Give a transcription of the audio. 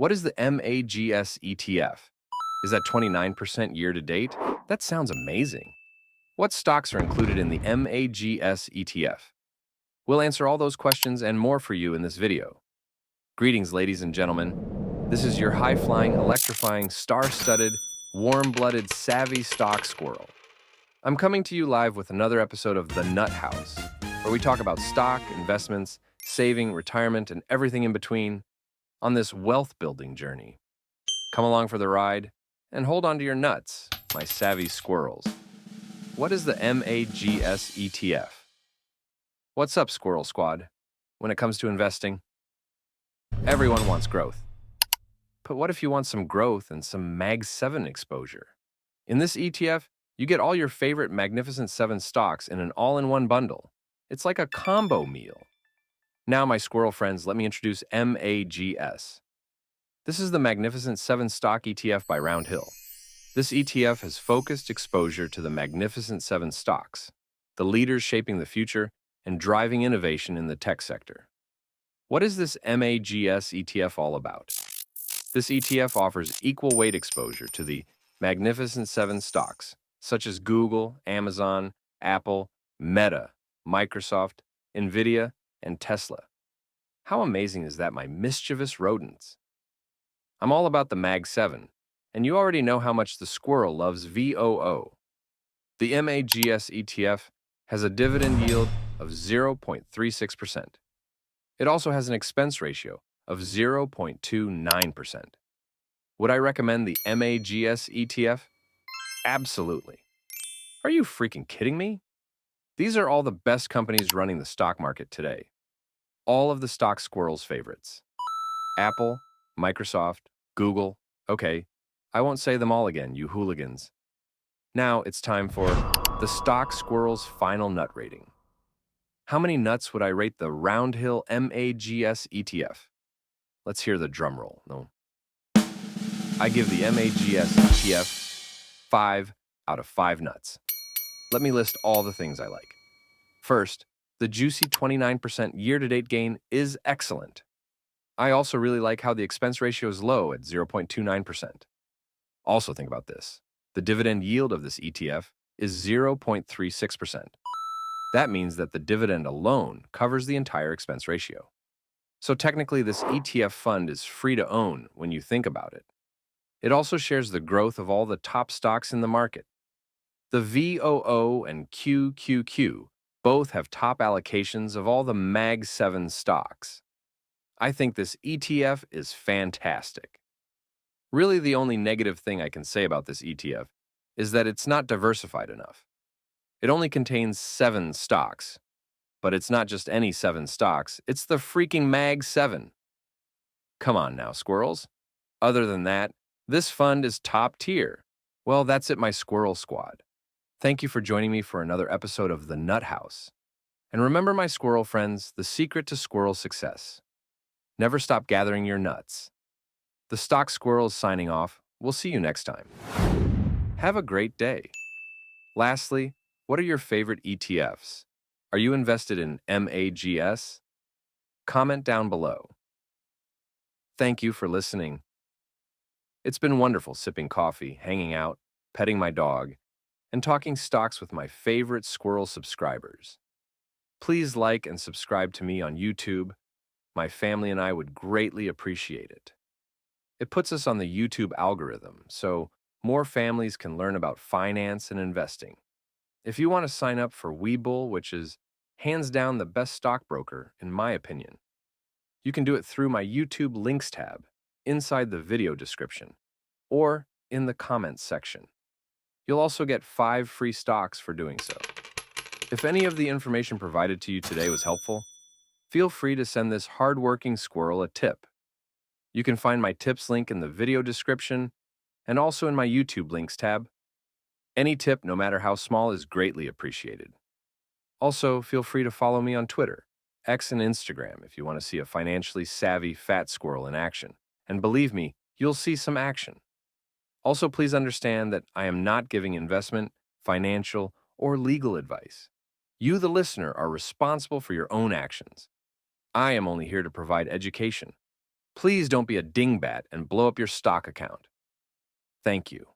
What is the MAGS ETF? Is that 29% year to date? That sounds amazing. What stocks are included in the MAGS ETF? We'll answer all those questions and more for you in this video. Greetings, ladies and gentlemen. This is your high-flying, electrifying, star-studded, warm-blooded, savvy stock squirrel. I'm coming to you live with another episode of The Nut House, where we talk about stock, investments, saving, retirement, and everything in between on this wealth-building journey. Come along for the ride and hold on to your nuts, my savvy squirrels. What is the MAGS ETF? What's up, Squirrel Squad? When it comes to investing, everyone wants growth. But what if you want some growth and some MAGS 7 exposure? In this ETF, you get all your favorite Magnificent 7 stocks in an all-in-one bundle. It's like a combo meal. Now, my squirrel friends, let me introduce MAGS. This is the Magnificent 7 Stock ETF by Roundhill. This ETF has focused exposure to the Magnificent 7 stocks, the leaders shaping the future and driving innovation in the tech sector. What is this MAGS ETF all about? This ETF offers equal weight exposure to the Magnificent 7 stocks, such as Google, Amazon, Apple, Meta, Microsoft, NVIDIA, and Tesla. How amazing is that, my mischievous rodents? I'm all about the MAG 7, and you already know how much the squirrel loves VOO. The MAGS ETF has a dividend yield of 0.36%. It also has an expense ratio of 0.29%. Would I recommend the MAGS ETF? Absolutely. Are you freaking kidding me? These are all the best companies running the stock market today. All of the stock squirrel's favorites. Apple, Microsoft, Google. Okay, I won't say them all again, you hooligans. Now it's time for the stock squirrel's final nut rating. How many nuts would I rate the Roundhill MAGS ETF? Let's hear the drum roll. No. I give the MAGS ETF 5 out of 5 nuts. Let me list all the things I like. First, the juicy 29% year-to-date gain is excellent. I also really like how the expense ratio is low at 0.29%. Also think about this. The dividend yield of this ETF is 0.36%. That means that the dividend alone covers the entire expense ratio. So technically, this ETF fund is free to own when you think about it. It also shares the growth of all the top stocks in the market. The VOO and QQQ both have top allocations of all the MAG 7 stocks. I think this ETF is fantastic. Really, the only negative thing I can say about this ETF is that it's not diversified enough. It only contains 7 stocks, but it's not just any 7 stocks, it's the freaking MAG 7. Come on now, squirrels. Other than that, this fund is top tier. Well, that's it, my squirrel squad. Thank you for joining me for another episode of The Nut House. And remember, my squirrel friends, the secret to squirrel success. Never stop gathering your nuts. The Stock Squirrel is signing off. We'll see you next time. Have a great day. Lastly, what are your favorite ETFs? Are you invested in MAGS? Comment down below. Thank you for listening. It's been wonderful sipping coffee, hanging out, petting my dog, and talking stocks with my favorite squirrel subscribers. Please like and subscribe to me on YouTube. My family and I would greatly appreciate it. It puts us on the YouTube algorithm, so more families can learn about finance and investing. If you want to sign up for WeBull, which is hands down the best stockbroker, in my opinion, you can do it through my YouTube links tab inside the video description or in the comments section. You'll also get 5 free stocks for doing so. If any of the information provided to you today was helpful, feel free to send this hardworking squirrel a tip. You can find my tips link in the video description and also in my YouTube links tab. Any tip, no matter how small, is greatly appreciated. Also, feel free to follow me on Twitter, X, and Instagram if you want to see a financially savvy fat squirrel in action. And believe me, you'll see some action. Also, please understand that I am not giving investment, financial, or legal advice. You, the listener, are responsible for your own actions. I am only here to provide education. Please don't be a dingbat and blow up your stock account. Thank you.